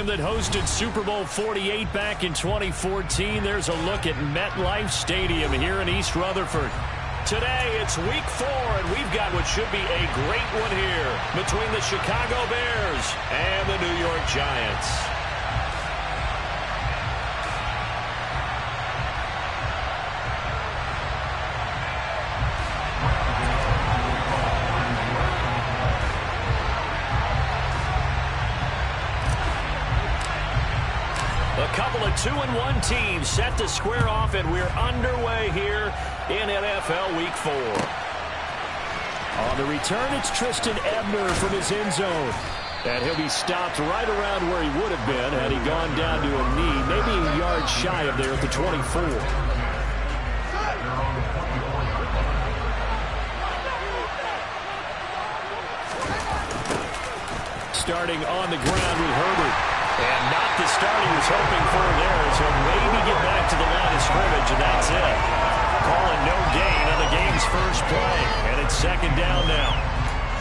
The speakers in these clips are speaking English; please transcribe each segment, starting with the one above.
team that hosted Super Bowl 48 back in 2014. There's a look at MetLife Stadium here in East Rutherford. Today, it's week 4, and we've got what should be a great one here between the Chicago Bears and the New York Giants. A couple of 2-1 teams set to square off, and we're underway here in NFL Week 4. On the return, it's Tristan Ebner from his end zone. And he'll be stopped right around where he would have been had he gone down to a knee, maybe a yard shy of there at the 24. Starting on the ground with Herbert. And not the start he was hoping for there, so maybe get back to the line of scrimmage, and that's it. Calling no gain on the game's first play, and it's second down now.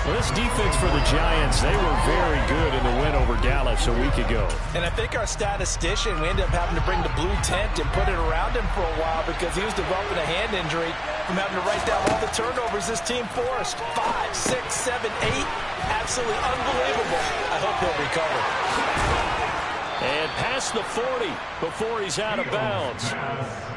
Well, this defense for the Giants, they were very good in the win over Dallas a week ago. And I think our statistician, we ended up having to bring the blue tent and put it around him for a while because he was developing a hand injury from having to write down all the turnovers this team forced. 5, 6, 7, 8. Absolutely unbelievable. I hope he'll recover. And past the 40 before he's out of bounds.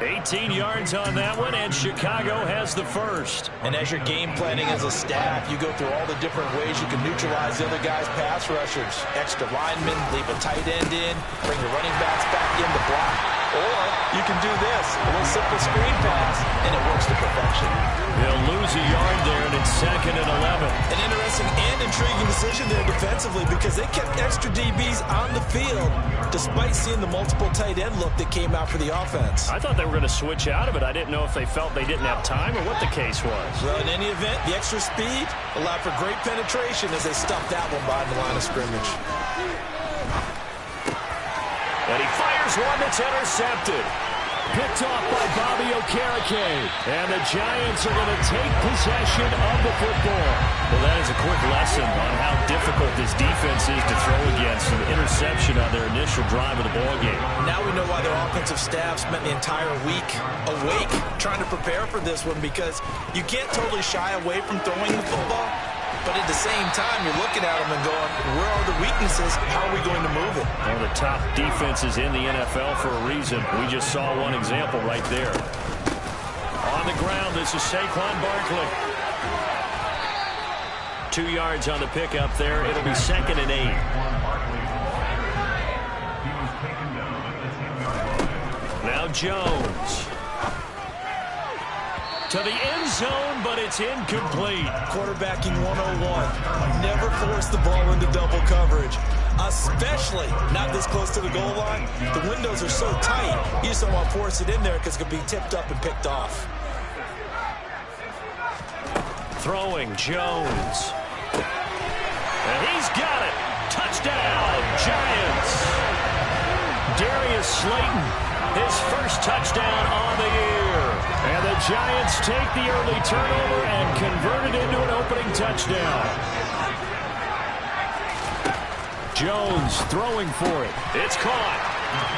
18 yards on that one, and Chicago has the first. And as you're game planning as a staff, you go through all the different ways you can neutralize the other guy's pass rushers. Extra linemen, leave a tight end in, bring the running backs back in to block. Or you can do this, a little simple screen pass, and it works to perfection. They'll lose a yard there, and it's second and 11. An interesting and intriguing decision there defensively because they kept extra DBs on the field despite seeing the multiple tight end look that came out for the offense. I thought they were going to switch out of it. I didn't know if they felt they didn't have time or what the case was. Well, in any event, the extra speed allowed for great penetration as they stuffed that one behind the line of scrimmage. And he fires one that's intercepted. Picked off by Bobby Okereke. And the Giants are going to take possession of the football. Well, that is a quick lesson on how difficult this defense is to throw against. An interception on their initial drive of the ballgame. Now we know why their offensive staff spent the entire week awake trying to prepare for this one, because you can't totally shy away from throwing the football. But at the same time, you're looking at them and going, where are the weaknesses? How are we going to move it? One of the top defenses in the NFL for a reason. We just saw one example right there. On the ground, this is Saquon Barkley. 2 yards on the pickup there. It'll be second and 8. Now Jones. To the end zone, but it's incomplete. Quarterbacking 101. Never force the ball into double coverage, especially not this close to the goal line. The windows are so tight, you just don't want to force it in there because it could be tipped up and picked off. Throwing Jones. And he's got it. Touchdown, Giants. Darius Slayton, his first touchdown on the year. And the Giants take the early turnover and convert it into an opening touchdown. Jones throwing for it. It's caught.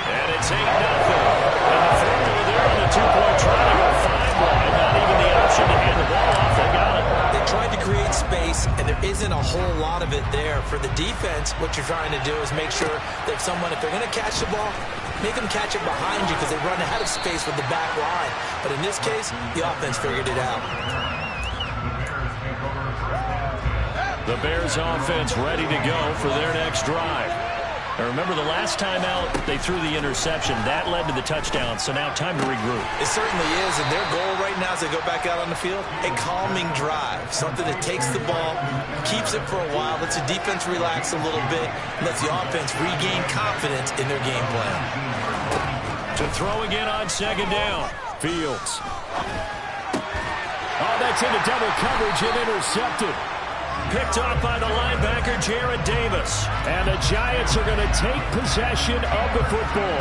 And it's 8-0. And the formula there on the two-point try to go 5 wide. Not even the option to hand the ball off. They got it. They tried to create space, and there isn't a whole lot of it there. For the defense, what you're trying to do is make sure that someone, if they're going to catch the ball, make them catch it behind you because they run out of space with the back line. But in this case, the offense figured it out. The Bears offense ready to go for their next drive. Now remember, the last time out, they threw the interception. That led to the touchdown, so now time to regroup. It certainly is, and their goal right now as they go back out on the field, a calming drive. Something that takes the ball, keeps it for a while, lets the defense relax a little bit, lets the offense regain confidence in their game plan. To throw again on second down. Fields. Oh, that's into double coverage and intercepted. Picked off by the linebacker, Jared Davis. And the Giants are going to take possession of the football.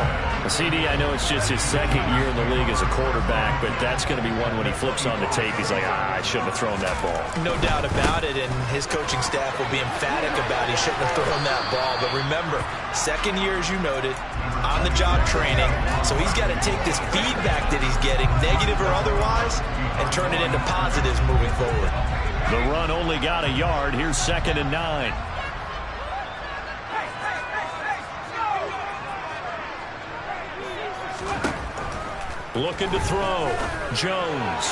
CD, I know it's just his second year in the league as a quarterback, but that's going to be one when he flips on the tape. He's like, I shouldn't have thrown that ball. No doubt about it, and his coaching staff will be emphatic about he shouldn't have thrown that ball. But remember, second year, as you noted, on-the-job training. So he's got to take this feedback that he's getting, negative or otherwise, and turn it into positives moving forward. The run only got a yard. Here's 2nd and 9. Looking to throw. Jones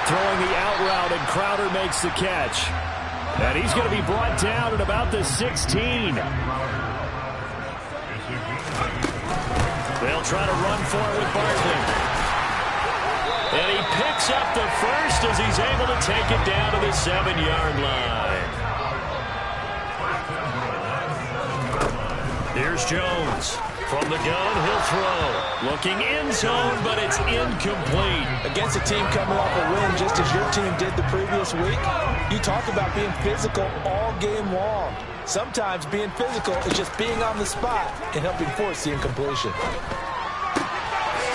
throwing the out route, and Crowder makes the catch. And he's going to be brought down at about the 16. They'll try to run for it with Barkley. And he picks up the first as he's able to take it down to the 7-yard line. Here's Jones. From the gun, he'll throw. Looking end zone, but it's incomplete. Against a team coming off a win, just as your team did the previous week, you talk about being physical all game long. Sometimes being physical is just being on the spot and helping force the incompletion.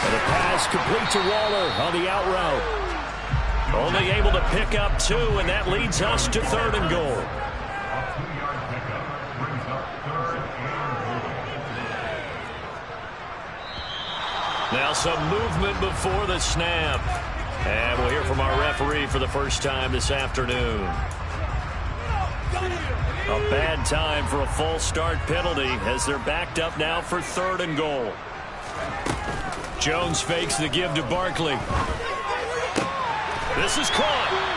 And the pass complete to Waller on the out route. Only able to pick up 2, and that leads us to 3rd and goal. Now some movement before the snap. And we'll hear from our referee for the first time this afternoon. A bad time for a false start penalty as they're backed up now for 3rd and goal. Jones fakes the give to Barkley. This is caught.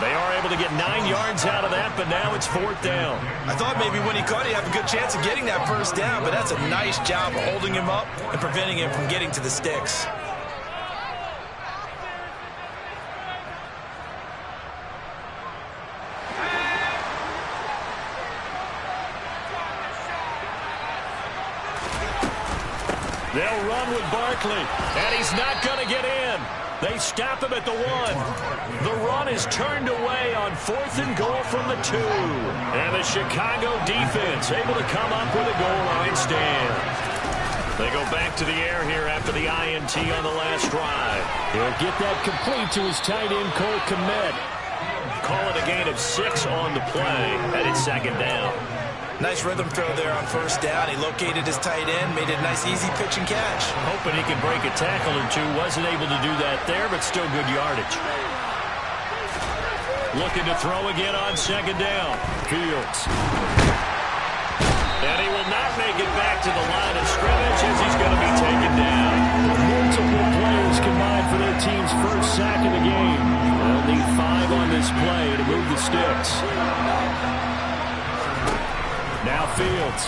They are able to get 9 yards out of that, but now it's 4th down. I thought maybe when he caught it, he'd have a good chance of getting that first down, but that's a nice job holding him up and preventing him from getting to the sticks. They'll run with Barkley, and he's not going to get in. They stop him at the 1. The run is turned away on 4th and goal from the 2. And the Chicago defense able to come up with a goal line stand. They go back to the air here after the INT on the last drive. He'll get that complete to his tight end, Cole Kmet. Call it a gain of 6 on the play, and it's 2nd down. Nice rhythm throw there on 1st down. He located his tight end, made it a nice easy pitch and catch. Hoping he can break a tackle or 2. Wasn't able to do that there, but still good yardage. Looking to throw again on 2nd down. Fields. And he will not make it back to the line of scrimmage as he's going to be taken down. Multiple players combined for their team's first sack of the game. They'll need 5 on this play to move the sticks. Now Fields.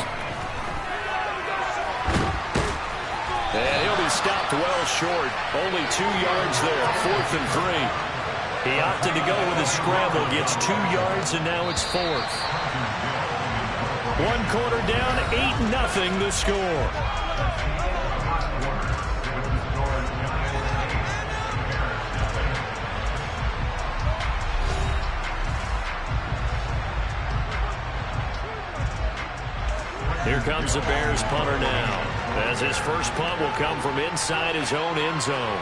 And he'll be stopped well short. Only 2 yards there. 4th and 3. He opted to go with a scramble. Gets 2 yards, and now it's 4th. 1 quarter down, 8-0 the score. Here comes the Bears punter now, as his first punt will come from inside his own end zone.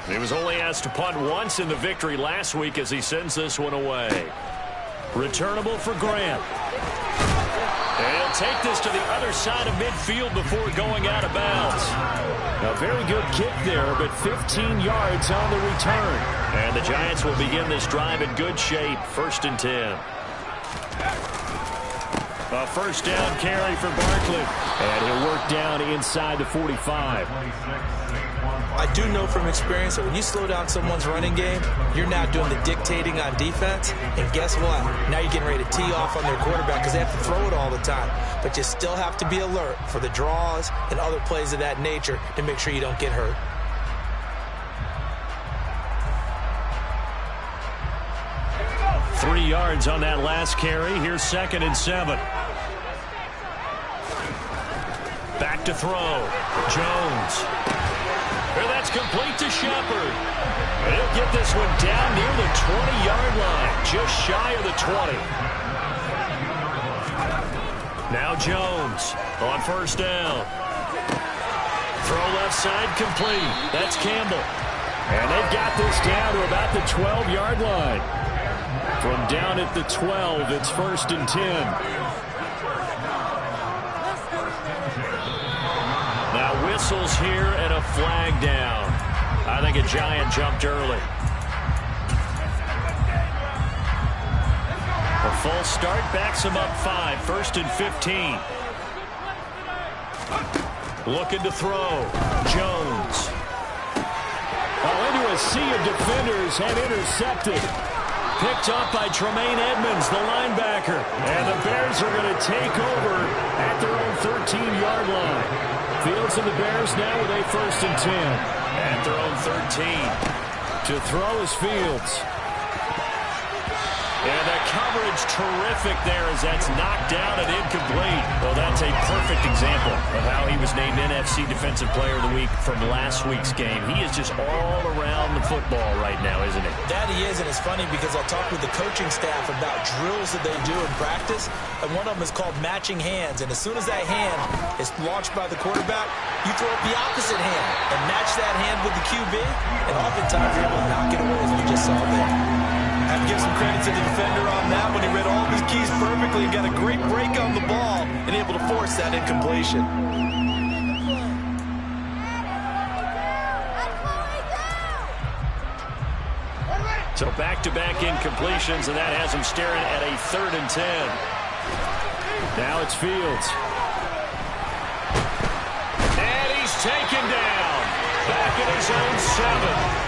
He was only asked to punt once in the victory last week as he sends this one away. Returnable for Grant. And he'll take this to the other side of midfield before going out of bounds. A very good kick there, but 15 yards on the return. And the Giants will begin this drive in good shape, 1st and 10. A 1st down carry for Barkley. And he'll work down inside the 45. I do know from experience that when you slow down someone's running game, you're now doing the dictating on defense. And guess what? Now you're getting ready to tee off on their quarterback because they have to throw it all the time. But you still have to be alert for the draws and other plays of that nature to make sure you don't get hurt. Three yards on that last carry. Here's 2nd and 7. Back to throw. Jones. And that's complete to Shepard. And he'll get this one down near the 20-yard line, just shy of the 20. Now Jones on first down. Throw left side complete. That's Campbell. And they've got this down to about the 12-yard line. From down at the 12, it's 1st and 10. Now whistles here and a flag down. I think a Giant jumped early. A full start backs him up 5, 1st and 15. Looking to throw. Jones. Into a sea of defenders and intercepted. Picked up by Tremaine Edmonds, the linebacker. And the Bears are going to take over at their own 13-yard line. Fields and the Bears now with a 1st and 10. At their own 13. To throw is Fields. And the coverage terrific there as that's knocked down and incomplete. Well, that's a perfect example of how he was named NFC Defensive Player of the Week from last week's game. He is just all around the football right now, isn't he? That he is, and it's funny because I talked with the coaching staff about drills that they do in practice, and one of them is called matching hands. And as soon as that hand is launched by the quarterback, you throw up the opposite hand and match that hand with the QB, and oftentimes you're able to knock it away as we just saw there. I have to give some credit to the defender on that when he read all of his keys perfectly and got a great break on the ball and able to force that incompletion. So back-to-back incompletions, and that has him staring at a 3rd and 10. Now it's Fields. And he's taken down. Back at his own 7.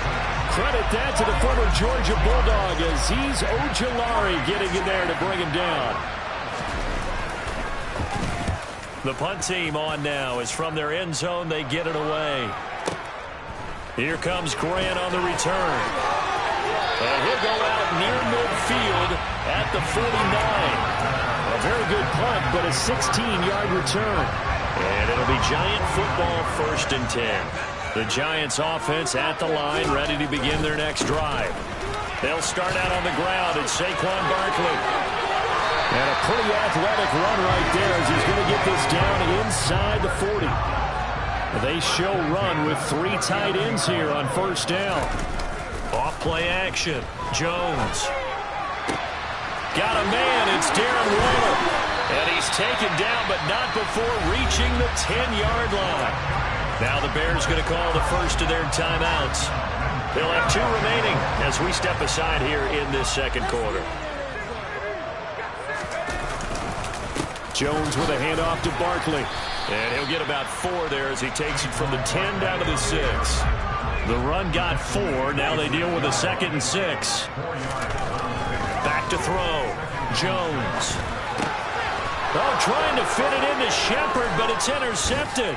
Credit that to the former Georgia Bulldog, Azeez Ojulari getting in there to bring him down. The punt team on now is from their end zone. They get it away. Here comes Grant on the return. And he'll go out near midfield at the 49. A very good punt, but a 16-yard return. And it'll be Giant football 1st and 10. The Giants offense at the line, ready to begin their next drive. They'll start out on the ground. It's Saquon Barkley. And a pretty athletic run right there as he's going to get this down inside the 40. They show run with 3 tight ends here on first down. Off play action. Jones. Got a man. It's Darren Waller. And he's taken down, but not before reaching the 10-yard line. Now the Bears going to call the first of their timeouts. They'll have 2 remaining as we step aside here in this second quarter. Jones with a handoff to Barkley. And he'll get about 4 there as he takes it from the 10 down to the 6. The run got 4. Now they deal with a 2nd and 6. Back to throw. Jones. Oh, trying to fit it into Shepard, but it's intercepted.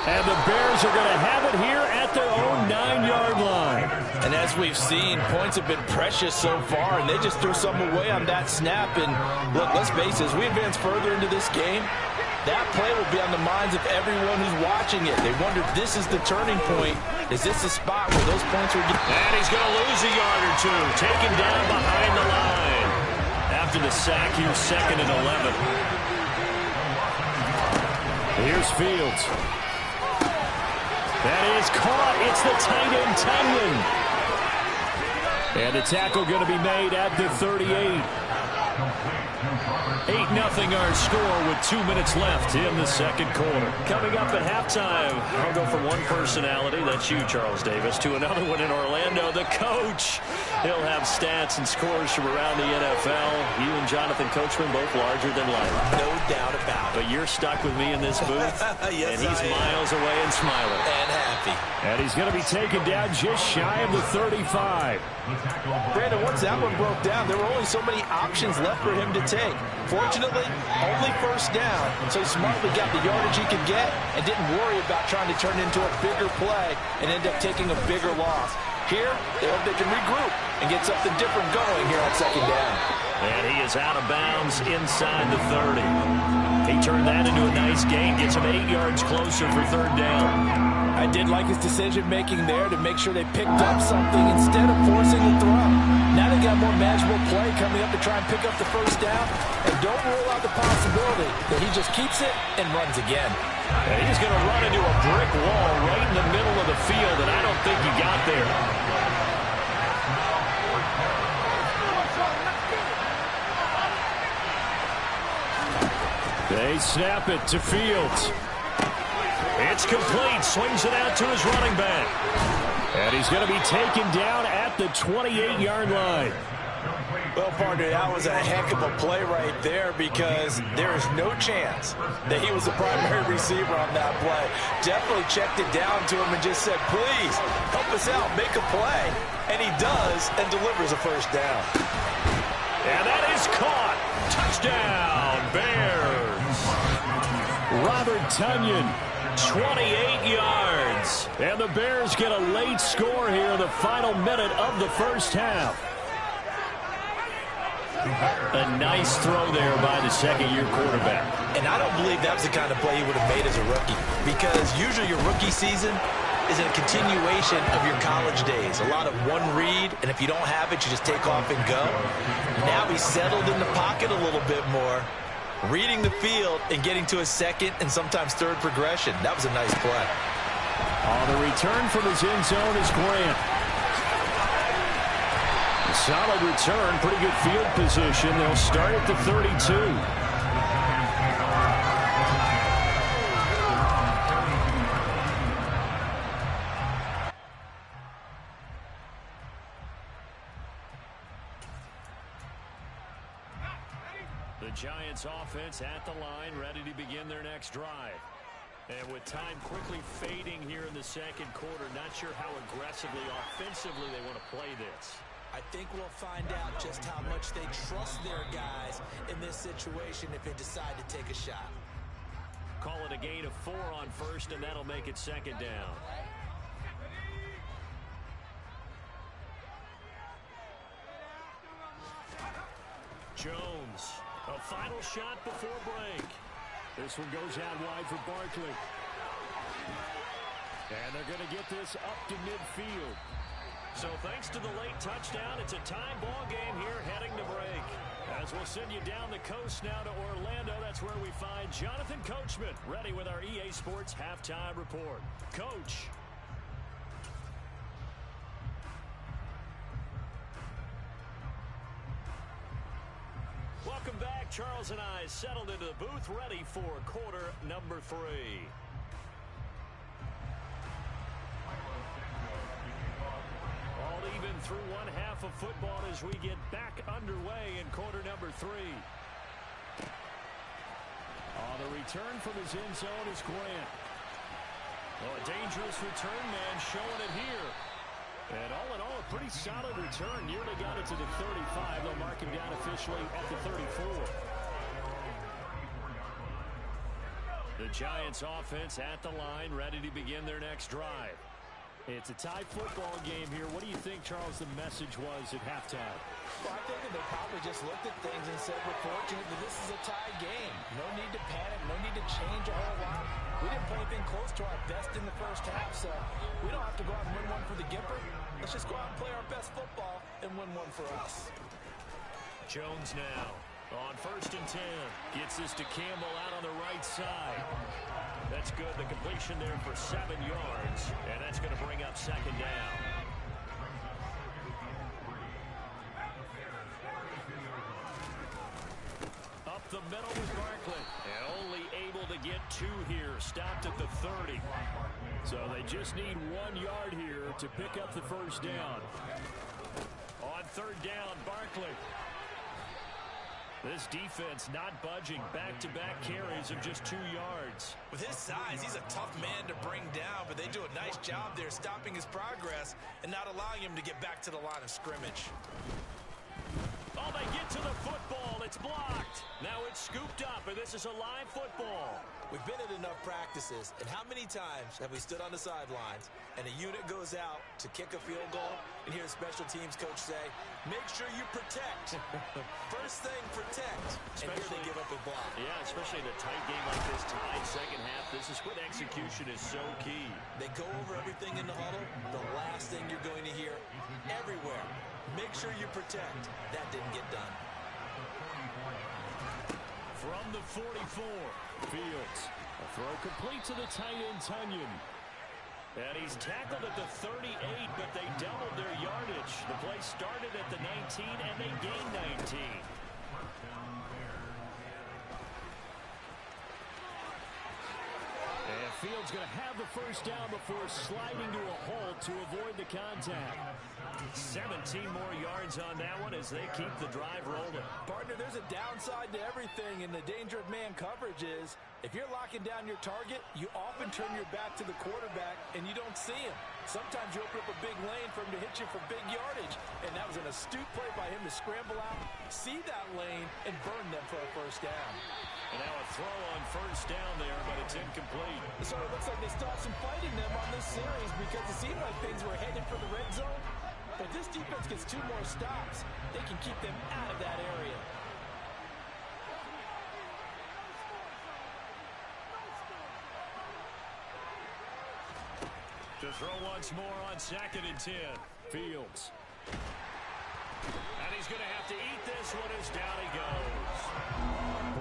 And the Bears are going to have it here at their own 9-yard line. And as we've seen, points have been precious so far, and they just threw some away on that snap. And look, let's face it, as we advance further into this game, that play will be on the minds of everyone who's watching it. They wonder if this is the turning point. Is this the spot where those points are getting... And he's going to lose a yard or 2, taken down behind the line. After the sack, here's 2nd and 11. Here's Fields. That is caught. It's the tight end, Tunyon. And the tackle going to be made at the 38. 8-0 our score with 2 minutes left in the second quarter. Coming up at halftime, I'll go from one personality, that's you, Charles Davis, to another one in Orlando, the coach. He'll have stats and scores from around the NFL. You and Jonathan Coachman both larger than life. No doubt about it. But you're stuck with me in this booth, yes, and he's miles away and smiling. And happy. And he's going to be taken down just shy of the 35. Brandon, once that one broke down, there were only so many options left for him to take. Fortunately, only first down, so he smartly got the yardage he could get and didn't worry about trying to turn into a bigger play and end up taking a bigger loss. Here, they hope they can regroup and get something different going here on second down. And he is out of bounds inside the 30. He turned that into a nice gain, gets him 8 yards closer for third down. I did like his decision-making there to make sure they picked up something instead of forcing the throw. Now they got more manageable play coming up to try and pick up the first down. And don't rule out the possibility that he just keeps it and runs again. And he's going to run into a brick wall right in the middle of the field, and I don't think he got there. They snap it to Fields. It's complete. Swings it out to his running back. And he's going to be taken down at the 28-yard line. Well, partner, that was a heck of a play right there because there is no chance that he was the primary receiver on that play. Definitely checked it down to him and just said, please, help us out, make a play. And he does and delivers a first down. And that is caught. Touchdown, Bears. Robert Tonyan, 28 yards. And the Bears get a late score here in the final minute of the first half. A nice throw there by the second-year quarterback. And I don't believe that was the kind of play he would have made as a rookie because usually your rookie season is a continuation of your college days. A lot of one read, and if you don't have it, you just take off and go. Now he's settled in the pocket a little bit more, reading the field and getting to his second and sometimes third progression. That was a nice play. On the return from his end zone is Grant. Solid return, pretty good field position. They'll start at the 32. The Giants offense at the line, ready to begin their next drive. And with time quickly fading here in the second quarter, not sure how aggressively, offensively they want to play this. I think we'll find out just how much they trust their guys in this situation if they decide to take a shot. Call it a gain of 4 on first, and that'll make it second down. Jones, a final shot before break. This one goes out wide for Barkley. And they're going to get this up to midfield. So thanks to the late touchdown, it's a time ball game here heading to break. As we'll send you down the coast now to Orlando, that's where we find Jonathan Coachman, ready with our EA Sports Halftime Report. Coach. Welcome back. Charles and I settled into the booth, ready for quarter number 3. Even through one half of football as we get back underway in quarter number 3. On the return from his end zone is Grant. Oh, a dangerous return man showing it here. And all in all, a pretty solid return. Nearly got it to the 35. They'll mark him down officially at the 34. The Giants offense at the line, ready to begin their next drive. It's a tie football game here. What do you think, Charles, the message was at halftime? Well, I think that they probably just looked at things and said, we're fortunate that this is a tie game. No need to panic. No need to change a whole lot. We didn't play anything close to our best in the first half, so we don't have to go out and win one for the Gipper. Let's just go out and play our best football and win one for us. Jones now on 1st and 10. Gets this to Campbell out on the right side. That's good. The completion there for 7 yards. And that's going to bring up second down. Up the middle with Barkley. And only able to get 2 here. Stopped at the 30. So they just need 1 yard here to pick up the first down. On 3rd down, Barkley. This defense not budging. Back-to-back carries of just 2 yards. With his size, he's a tough man to bring down, but they do a nice job there stopping his progress and not allowing him to get back to the line of scrimmage. Oh, they get to the football. It's blocked. Now it's scooped up, and this is a live football. We've been at enough practices, and how many times have we stood on the sidelines and a unit goes out to kick a field goal and hear a special teams coach say, make sure you protect. First thing, protect. And here they give up a block. Yeah, especially in a tight game like this, tied second half. This is when execution is so key. They go over everything in the huddle. The last thing you're going to hear everywhere, make sure you protect. That didn't get done. From the 44, Fields. A throw complete to the tight end, Tunyon. And he's tackled at the 38, but they doubled their yardage. The play started at the 19, and they gained 19. And Fields going to have the first down before sliding to a halt to avoid the contact. 17 more yards on that one as they keep the drive rolling. Partner, there's a downside to everything, and the danger of man coverage is if you're locking down your target, you often turn your back to the quarterback and you don't see him. Sometimes you open up a big lane for him to hit you for big yardage, and that was an astute play by him to scramble out, see that lane, and burn them for a first down. And now a throw on first down there, but it's incomplete. So it looks like they stopped some fighting them on this series because it seemed like things were headed for the red zone. But this defense gets 2 more stops. They can keep them out of that area. To throw once more on 2nd and 10. Fields. And he's going to have to eat this one as down he goes.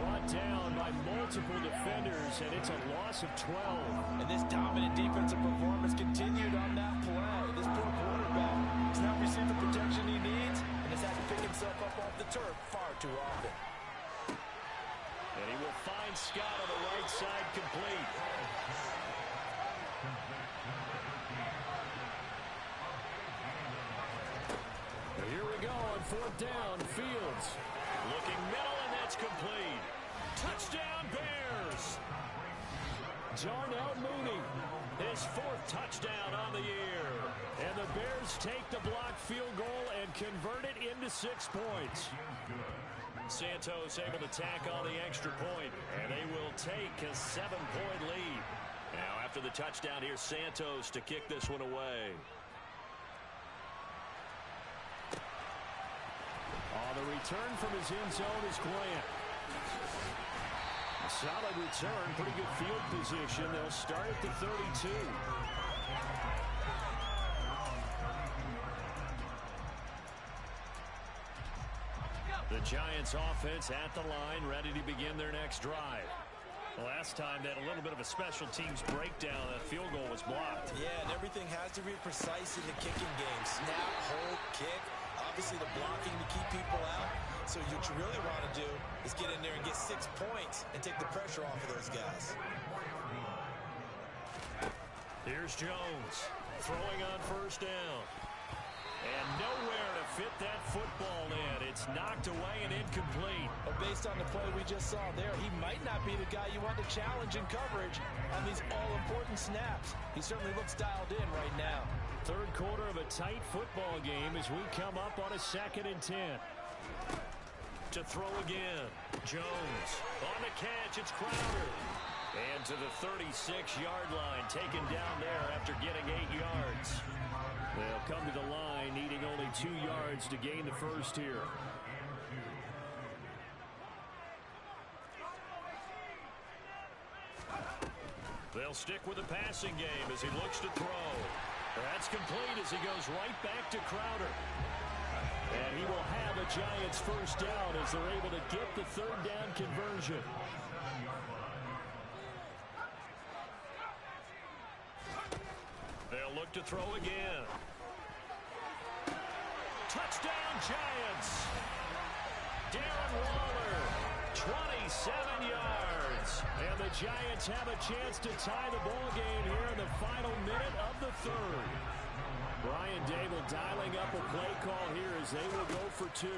Brought down by multiple defenders, and it's a loss of 12. And this dominant defensive performance continued on that play. This poor quarterback has not received the protection he needs and has had to pick himself up off the turf far too often. And he will find Scott on the right side complete. Here we go on 4th down. Fields looking middle, and that's complete. Touchdown, Bears. Darnell Mooney, his 4th touchdown on the year. And the Bears take the blocked field goal and convert it into 6 points. Santos able to tack on the extra point, and they will take a 7-point lead. Now after the touchdown, here's Santos to kick this one away. On the return from his end zone is Grant. A solid return, pretty good field position. They'll start at the 32. The Giants offense at the line, ready to begin their next drive. Last time, they had a little bit of a special teams breakdown. That field goal was blocked. Yeah, and everything has to be precise in the kicking game. Snap, hold, kick. Obviously, the blocking to keep people out. So what you really want to do is get in there and get 6 points and take the pressure off of those guys. Here's Jones throwing on first down. And nowhere to fit that football in. It's knocked away and incomplete. But based on the play we just saw there, he might not be the guy you want to challenge in coverage on these all-important snaps. He certainly looks dialed in right now. 3rd quarter of a tight football game as we come up on a 2nd and 10. To throw again. Jones on the catch. It's Crowder. And to the 36-yard line, taken down there after getting 8 yards. They'll come to the line, needing only 2 yards to gain the first here. They'll stick with the passing game as he looks to throw. That's complete as he goes right back to Crowder. And he will have a Giants first down as they're able to get the 3rd down conversion. They'll look to throw again. Touchdown, Giants. Darren Waller, 27 yards. And the Giants have a chance to tie the ball game here in the final minute of the 3rd. Brian Dable dialing up a play call here as they will go for 2.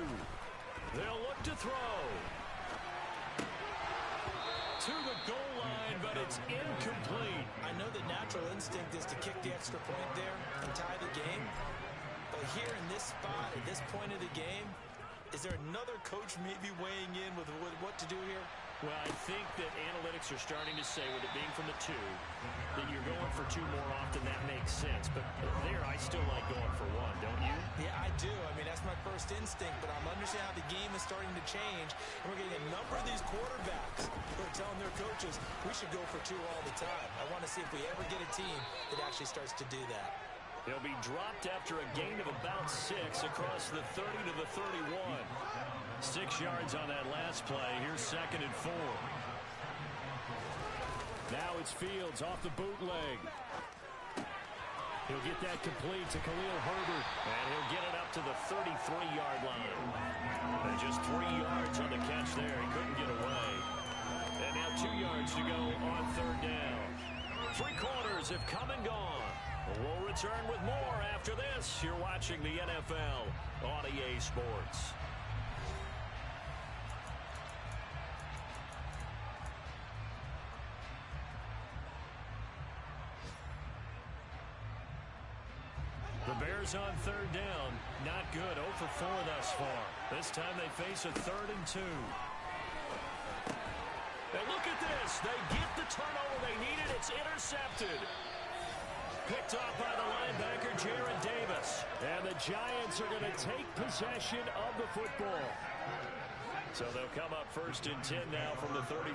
They'll look to throw. To the goal line, but it's incomplete. I know the natural instinct is to kick the extra point there and tie the game. But here in this spot, at this point of the game, is there another coach maybe weighing in with what to do here? Well, I think that analytics are starting to say, with it being from the 2, that you're going for 2 more often. That makes sense. But there, I still like going for 1, don't you? Yeah, I do. I mean, that's my first instinct. But I'm understanding how the game is starting to change. And we're getting a number of these quarterbacks telling their coaches, we should go for two all the time. I want to see if we ever get a team that actually starts to do that. He'll be dropped after a gain of about 6 across the 30 to the 31. 6 yards on that last play. Here's 2nd and 4. Now it's Fields off the bootleg. He'll get that complete to Khalil Herbert, and he'll get it up to the 33-yard line. And just 3 yards on the catch there. He couldn't get away. And now 2 yards to go on 3rd down. 3 quarters have come and gone. We'll return with more after this. You're watching the NFL on EA Sports. The Bears on 3rd down. Not good. 0 for 4 thus far. This time they face a 3rd and 2. And look at this. They get the turnover they needed. It's intercepted. Picked off by the linebacker, Jared Davis. And the Giants are going to take possession of the football. So they'll come up 1st and 10 now from the 33.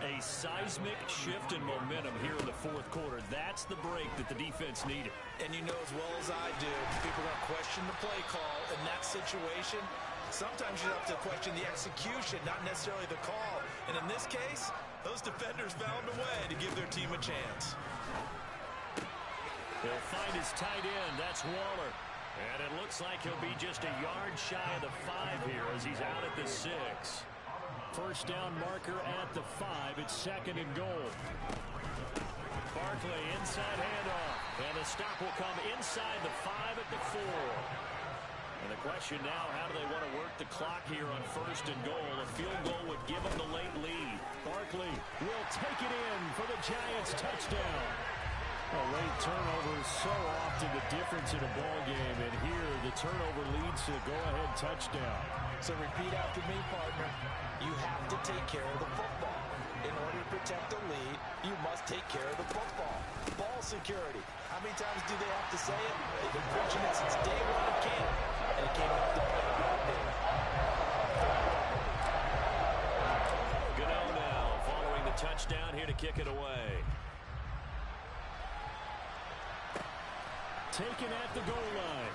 A seismic shift in momentum here in the 4th quarter. That's the break that the defense needed. And you know as well as I do, people are going to question the play call in that situation. Sometimes you have to question the execution, not necessarily the call. And in this case, those defenders found a way to give their team a chance. He'll find his tight end. That's Waller. And it looks like he'll be just a yard shy of the 5 here as he's out at the 6. 1st down marker at the 5. It's 2nd and goal. Barkley inside handoff. And the stop will come inside the 5 at the 4. And the question now, how do they want to work the clock here on 1st and goal? A field goal would give them the late lead. Barkley will take it in for the Giants touchdown. A late turnover is so often the difference in a ball game, and here the turnover leads to a go-ahead touchdown. So repeat after me, partner. You have to take care of the football. In order to protect the lead, you must take care of the football. Ball security. How many times do they have to say it? They've been preaching it since day one of camp, and it came up to play on that day. Gano now following the touchdown here to kick it away. Taken at the goal line.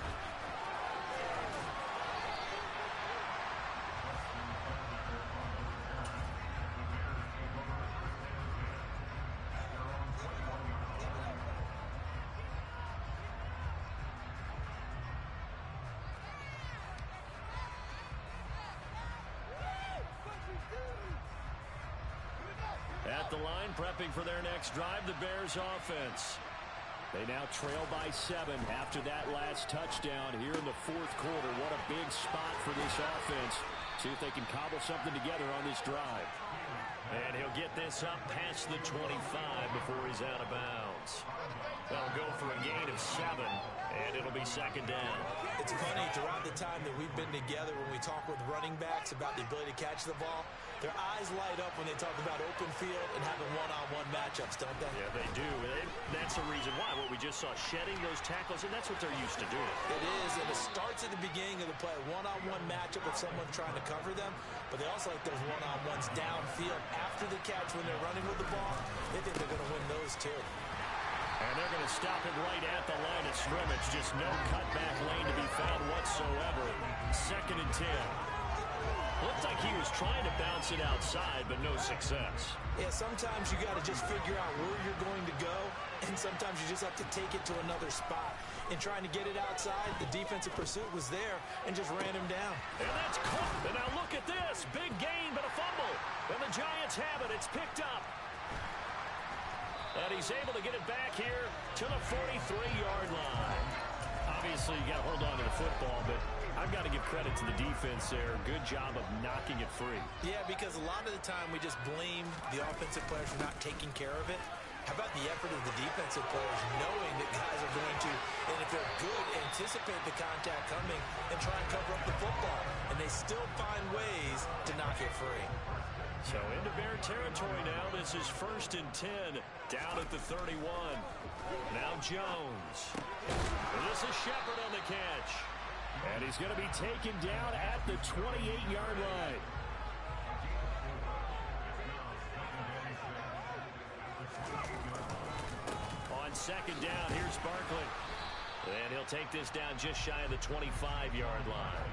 At the line, prepping for their next drive, the Bears offense. They now trail by 7 after that last touchdown here in the 4th quarter. What a big spot for this offense. See if they can cobble something together on this drive. And he'll get this up past the 25 before he's out of bounds. They'll go for a gain of 7, and it'll be 2nd down. It's funny, throughout the time that we've been together, when we talk with running backs about the ability to catch the ball, their eyes light up when they talk about open field and having one-on-one matchups, don't they? Yeah, they do. That's the reason why. What we just saw, shedding those tackles, and that's what they're used to doing. It is, and it starts at the beginning of the play. One-on-one matchup with someone trying to cover them, but they also like those one-on-ones downfield after the catch when they're running with the ball. They think they're going to win those too. And they're going to stop it right at the line of scrimmage. Just no cutback lane to be found whatsoever. 2nd and 10. Looked like he was trying to bounce it outside, but no success. Yeah, sometimes you got to just figure out where you're going to go, and sometimes you just have to take it to another spot. In trying to get it outside, the defensive pursuit was there and just ran him down. And that's caught. And now look at this. Big gain, but a fumble. And the Giants have it. It's picked up. And he's able to get it back here to the 43-yard line. Obviously, you got to hold on to the football, but I've got to give credit to the defense there. Good job of knocking it free. Yeah, because a lot of the time we just blame the offensive players for not taking care of it. How about the effort of the defensive players knowing that guys are going to, and if they're good, anticipate the contact coming and try and cover up the football. And they still find ways to knock it free. So into Bear territory now. This is 1st and 10 down at the 31. Now Jones. And this is Shepard on the catch. And he's going to be taken down at the 28-yard line. second down. Here's Barkley. And he'll take this down just shy of the 25-yard line.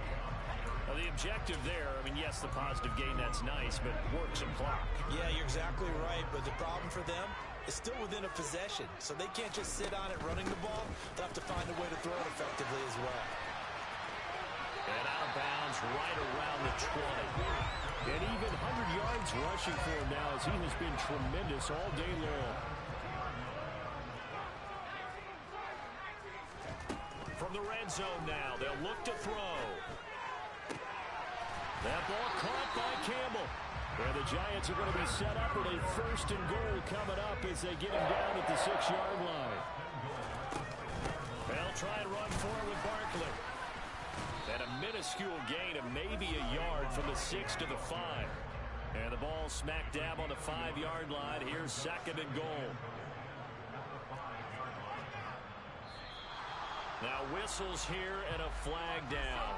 Now, the objective there, I mean, yes, the positive gain, that's nice, but work some clock. Yeah, you're exactly right, but the problem for them is still within a possession, so they can't just sit on it running the ball. They'll have to find a way to throw it effectively as well. And out of bounds right around the 20. And even 100 yards rushing for him now as he has been tremendous all day long. From the red zone now, they'll look to throw. That ball caught by Campbell. And the Giants are going to be set up with a 1st and goal coming up as they get him down at the 6-yard line. They'll try and run forward with Barkley. And a minuscule gain of maybe a yard from the 6 to the 5. And the ball smack dab on the 5-yard line. Here's 2nd and goal. Now whistles here and a flag down.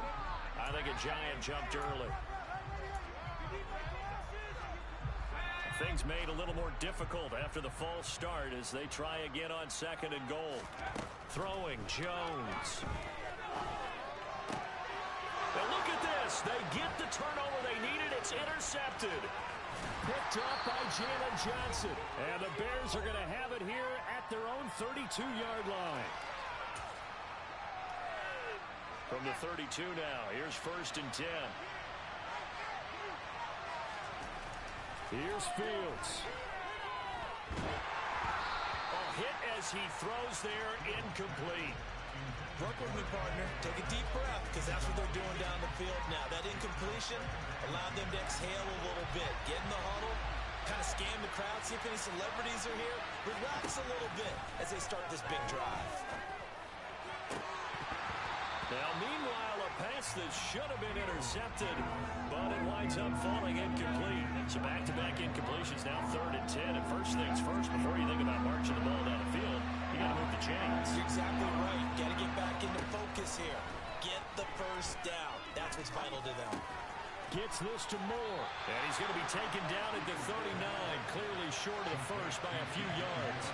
I think a Giant jumped early. Things made a little more difficult after the false start as they try again on 2nd and goal. Throwing Jones. Now look at this. They get the turnover they needed. It's intercepted. Picked up by Jalen Johnson. And the Bears are going to have it here at their own 32-yard line. From the 32 now, here's 1st and 10. Here's Fields. A hit as he throws there, incomplete. Work with me, partner. Take a deep breath, because that's what they're doing down the field now. That incompletion allowed them to exhale a little bit. Get in the huddle, kind of scan the crowd, see if any celebrities are here. Relax a little bit as they start this big drive. Now, meanwhile, a pass that should have been intercepted, but it winds up falling incomplete. So back-to-back incompletions, now 3rd and 10. And first things first, before you think about marching the ball down the field, you got to move the chains. You're exactly right. Got to get back into focus here. Get the first down. That's what's vital to them. Gets this to Moore. And he's going to be taken down at the 39, clearly short of the first by a few yards.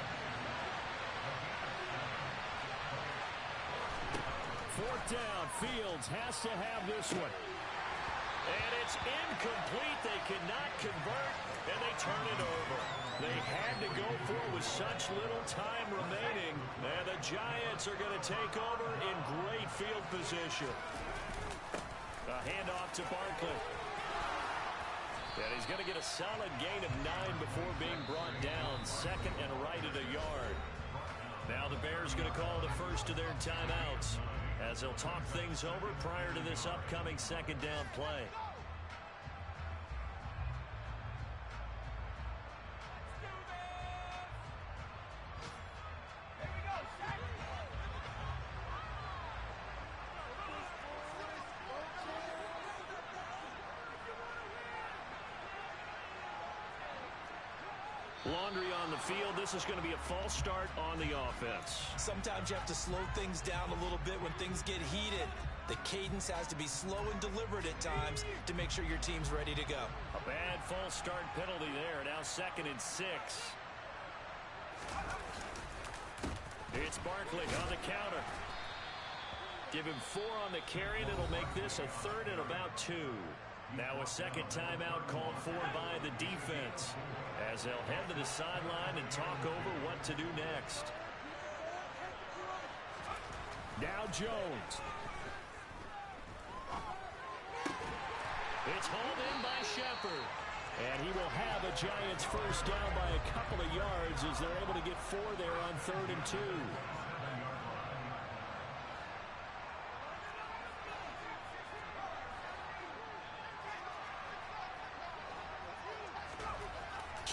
4th down, Fields has to have this one. And it's incomplete. They cannot convert, and they turn it over. They had to go for it with such little time remaining, and the Giants are going to take over in great field position. A handoff to Barkley. And he's going to get a solid gain of 9 before being brought down. 2nd and right at a yard. Now the Bears going to call the first of their timeouts as they'll talk things over prior to this upcoming 2nd down play. Laundry on the field. This is going to be a false start on the offense. Sometimes you have to slow things down a little bit when things get heated. The cadence has to be slow and deliberate at times to make sure your team's ready to go. A bad false start penalty there. Now 2nd and 6. It's Barkley on the counter. Give him 4 on the carry, and it'll make this a 3rd and about 2. Now a 2nd timeout called for by the defense as they'll head to the sideline and talk over what to do next. Now Jones. It's hauled in by Shepard. And he will have a Giants first down by a couple of yards as they're able to get 4 there on 3rd and 2.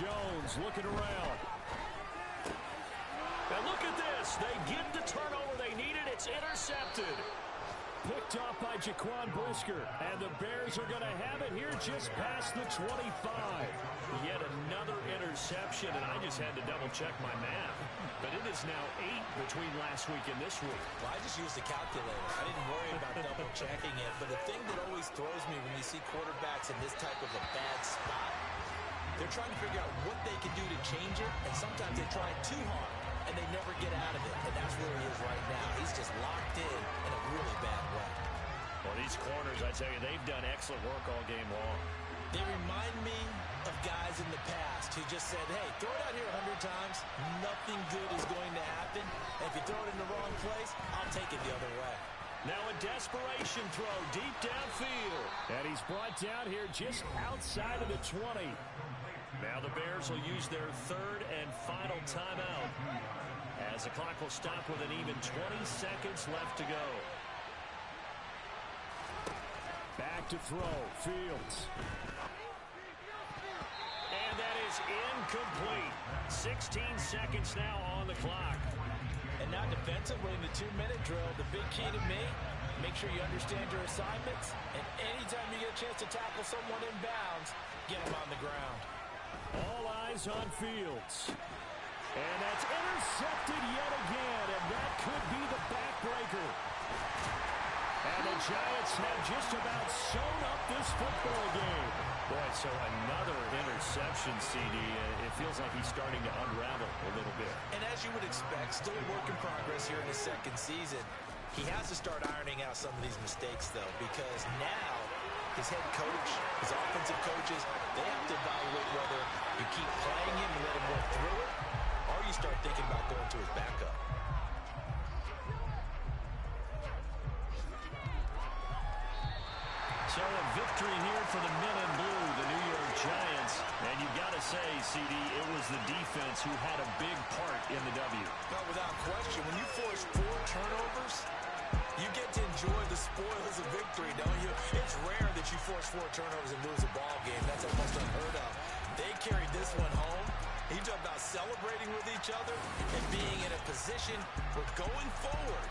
Jones looking around. And look at this. They get the turnover they needed. It's intercepted. Picked off by Jaquan Brisker. And the Bears are going to have it here just past the 25. Yet another interception. And I just had to double-check my math. But it is now 8 between last week and this week. Well, I just used a calculator. I didn't worry about double-checking it. But the thing that always throws me when you see quarterbacks in this type of a bad spot, they're trying to figure out what they can do to change it, and sometimes they try too hard, and they never get out of it. And that's where he is right now. He's just locked in a really bad way. Well, these corners, I tell you, they've done excellent work all game long. They remind me of guys in the past who just said, hey, throw it out here 100 times. Nothing good is going to happen. And if you throw it in the wrong place, I'll take it the other way. Now a desperation throw deep downfield. And he's brought down here just outside of the 20. Now the Bears will use their third and final timeout as the clock will stop with an even 20 seconds left to go. Back to throw. Fields. And that is incomplete. 16 seconds now on the clock. And now defensively in the 2-minute drill, the big key to me, make sure you understand your assignments. And anytime you get a chance to tackle someone in bounds, get them on the ground. All eyes on Fields. And that's intercepted yet again. And that could be the backbreaker. And the Giants have just about sewn up this football game. Boy, so another interception, CD. It feels like he's starting to unravel a little bit. And as you would expect, still a work in progress here in his second season. He has to start ironing out some of these mistakes, though, because now his head coach, his offensive coaches, they have to evaluate whether you keep playing him and let him work through it, or you start thinking about going to his backup. So a victory here for the men in blue, the New York Giants. And you've got to say, CD, it was the defense who had a big part in the W. No, without question. When you force 4 turnovers, you get to enjoy the spoils of victory, don't you? It's rare that you force 4 turnovers and lose a ball game. That's almost unheard of. They carried this one home. You talk about celebrating with each other and being in a position where going forward,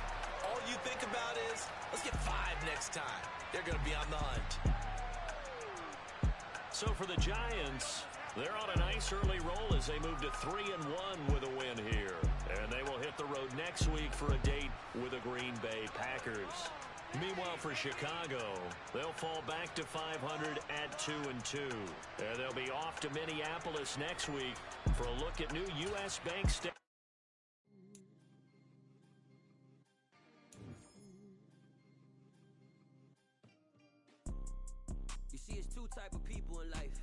all you think about is, let's get 5 next time. They're going to be on the hunt. So for the Giants, they're on a nice early roll as they move to 3-1 with a win here. And they will hit the road next week for a date with the Green Bay Packers. Meanwhile, for Chicago, they'll fall back to 500 at 2-2. And they'll be off to Minneapolis next week for a look at new U.S. Bank Stadium. You see, it's 2 type of people in life.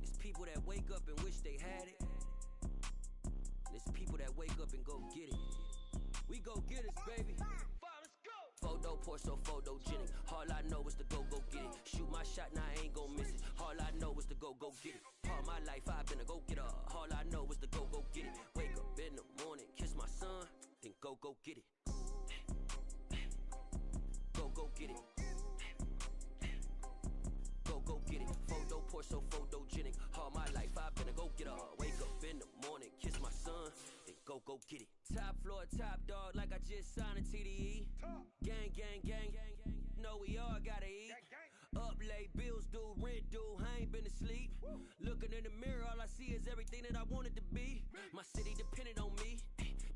It's people that wake up and wish they had it. And it's people that wake up and go get it. We go get it, baby. Let's go. Photo, Porso, photogenic. All I know is to go get it. Shoot my shot, now I ain't gon' miss it. All I know is to go get it. All my life I've been a go-getter. All I know is to go get it. Wake up in the morning, kiss my son, then go get it. Go get it. Go get it. Photo, Porso, photogenic. All my life I've been a go-getter. Wake up in the morning, kiss my son, then go get it. Top floor, top dog, like I just signed a TDE. Gang, gang, gang, gang, gang. Know we all gotta eat. Up late, bills due, rent due, I ain't been asleep. Looking in the mirror, all I see is everything that I wanted to be. My city depended on me,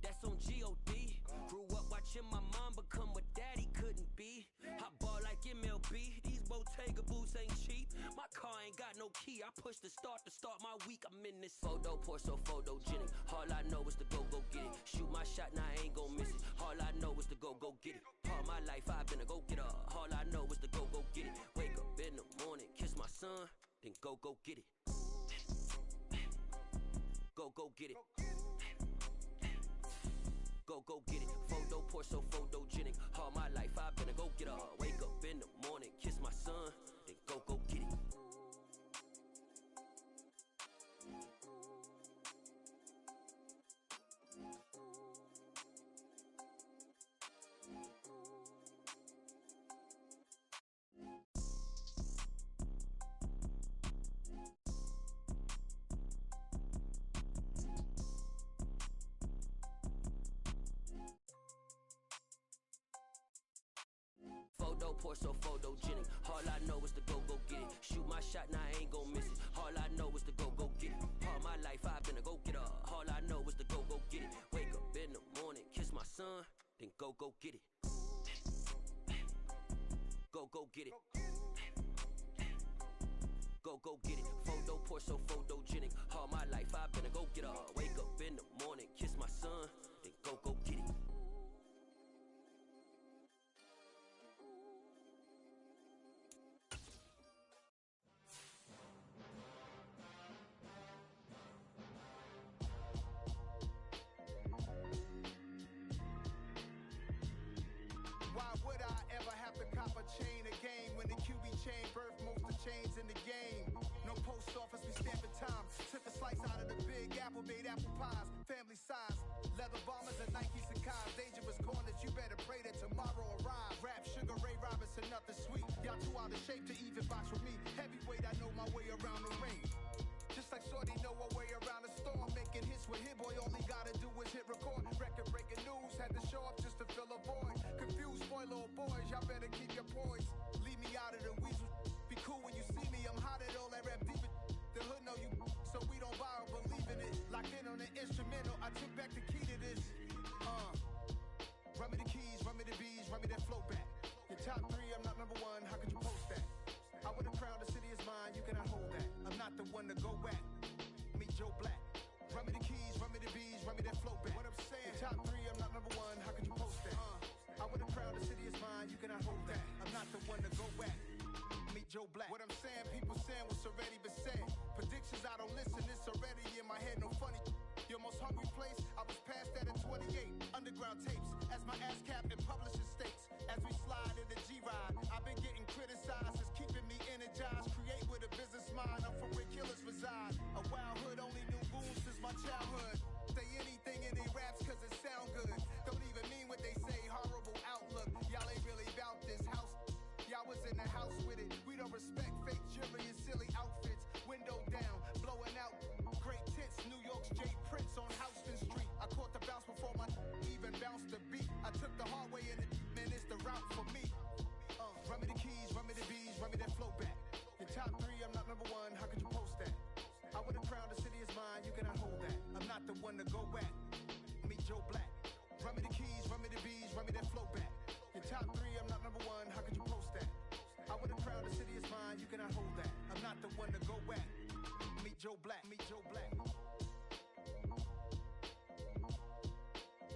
that's on G.O.D. Grew up watching my mom become what daddy couldn't be. I ball like MLB, these Bottega boots ain't cheap. My car ain't got no key, I push the start to start my week. I'm in this photo, Porso, photogenic. All I know is to go get it. Shoot my shot, now I ain't gon' miss it. All I know is to go get it. All my life I've been a go-getter. All I know is to go get it. Wake up in the morning, kiss my son, then go get it. Go get it. Go get it. Photo, Porso, photogenic. All my life I've been a go-getter. Wake up in the morning, kiss my son, then go get it. Photo, Porso, photogenic. All I know is to go get it. Shoot my shot, now I ain't gon' miss it. All I know is to go get it. All my life I've been a go-getter. All I know is to go get it. Wake up in the morning, kiss my son, then go get it. Go get it. Go get it. Photo, Porso, photogenic. All my life I've been a go-getter. Wake up in the morning. chain, birth most of chains in the game. No post office, we stamping time. Took a slice out of the big apple, made apple pies. Family size, leather bombers and Nike Sacai's. Dangerous corners, you better pray that tomorrow arrives. Rap, Sugar Ray Robinson, nothing sweet. Y'all too out of shape to even box with me. Heavyweight, I know my way around the ring. Just like Shorty know her way around the storm. Making hits with Hit Boy, all he gotta do is hit record. Record breaking news, had to show up just to fill a void. Confused, spoiled little boys, y'all better keep your poise. Leave me out of the weasel. Be cool when you see me, I'm hot at all that rap deep. The hood know you, so we don't borrow, believe in it. Locked in on the instrumental, I took back the key to this. Run me the keys, run me the bees, run me that flow back. Your top 3, I'm not number 1, how could you post that? I would've crowned the city is mine, you cannot hold that. I'm not the one to go back. Meet Joe Black. Run me the keys, run me the bees, run me that flow back. What I'm saying, your top 3, I'm not number 1, how could you post that? I would've crowned the city is mine, you cannot hold that. I'm not the one to go back. Meet Joe Black. What I'm saying, people saying what's already been said. Predictions, I don't listen, it's already in my head, no funny. Your most hungry place, I was past that at 28. Underground tapes, as my ass cap in publishing states. As we slide in the G-Ride, I've been getting criticized, it's keeping me energized. Create with a business mind, I'm from where killers reside. A wild hood, only knew goons since my childhood. Say anything in they raps cause it sound good. Don't even mean what they say, horrible outlook. Y'all ain't really about this house. Y'all was in the house with it. We don't respect fake jewelry and silly outfits. Window down, blowing out. Great tits, New York's J. Prince on Houston Street. I caught the bounce before my even bounced the beat. I took the hard way in it, man, it's the route for me. Run me the keys, run me the bees, run me that flow back. Your top 3, I'm not number 1, how could you post that? I would've crowned the city is mine, you cannot hold that. I'm not the one to go back. Meet Joe Black. Run me the keys, run me the bees, run me that flow back. Your top 3, I'm not number 1, how could you post that? I would've crowned the city is mine, you cannot hold that. I'm not the one to go back. Meet Joe Black, meet Joe Black.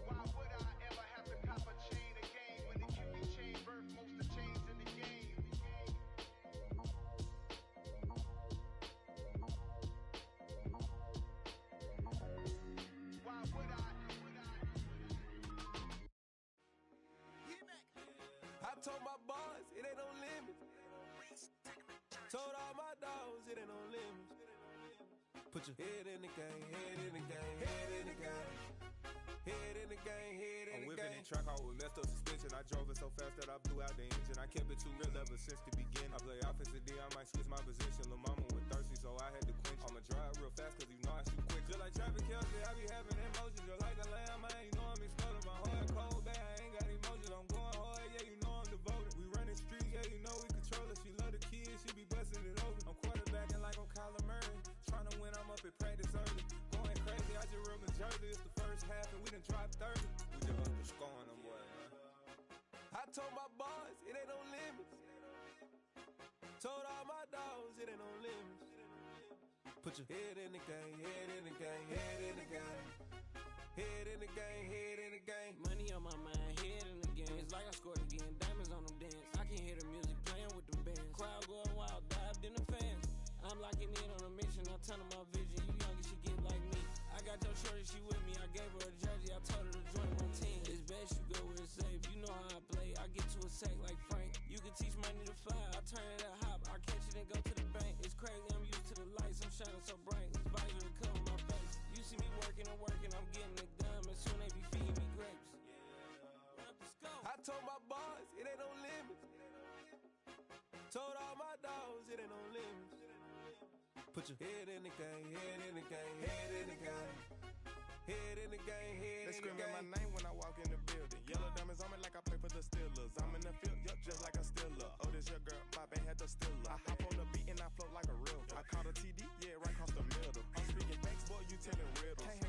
Why would I ever have to cop a chain again when the QB chain birth most of chains in the game? Why would I? I told my boys it ain't no limits. Told all my dogs it ain't no limits. Put your head in the game, head in the game, head in the game. Head in the game, head in the game. I'm whipping and track out with messed up suspension. I drove it so fast that I blew out the engine. I kept it too real ever since the beginning. I play offensive D, I might switch my position. Lil' mama was thirsty, so I had to quench. I'ma drive real fast, cause you know I shoot quick. Just like traffic Kelsey, I be having emotions. Just like a lamb, man, you know I'm exploding. My heart cold, bad, I ain't got emotions. I'm going hard, yeah, you know I'm devoted. We running streets, yeah, you know we control it. She love the kids, she be busting it over. I'm quarterbacking like I'm Kyler Murray. Trying to win, I'm up at practice early. Going crazy, I just real Jersey. It's the first half and we done dropped 30. We just underscoring them, boy, man. I told my boys it ain't no limits. Told all my dogs it ain't no limits. Put your head in the game, head in the game, head in the game. Head in the game, head in the game. Money on my mind, head in the game. It's like I scored again, diamonds on them dance. I can hear the music playing with them bands. Crowd going wild, dived in the fans. I'm locking in on a mission, I'm telling my vision. You young, she get like me. I got your shorty, she with me. I gave her a jersey, I told her to join my team. It's best you go where it's safe. You know how I play. I get to a sack like Frank. You can teach money to fly. I turn it up hop. I catch it and go to the bank. It's crazy, I'm used to the lights. I'm shining so bright. This visor to cover my face. You see me working and working, I'm getting it done. And soon they be feeding me grapes. I told my boys it ain't no limits. Told all my dogs it ain't no limits. Put your head in the game, head in the game, head in the game. Head in the game, head They in the game. screaming my name when I walk in the building. Yellow diamonds on me like I play for the Steelers. I'm in the field, yup, just like a Steeler. Oh, this your girl, my band had to steal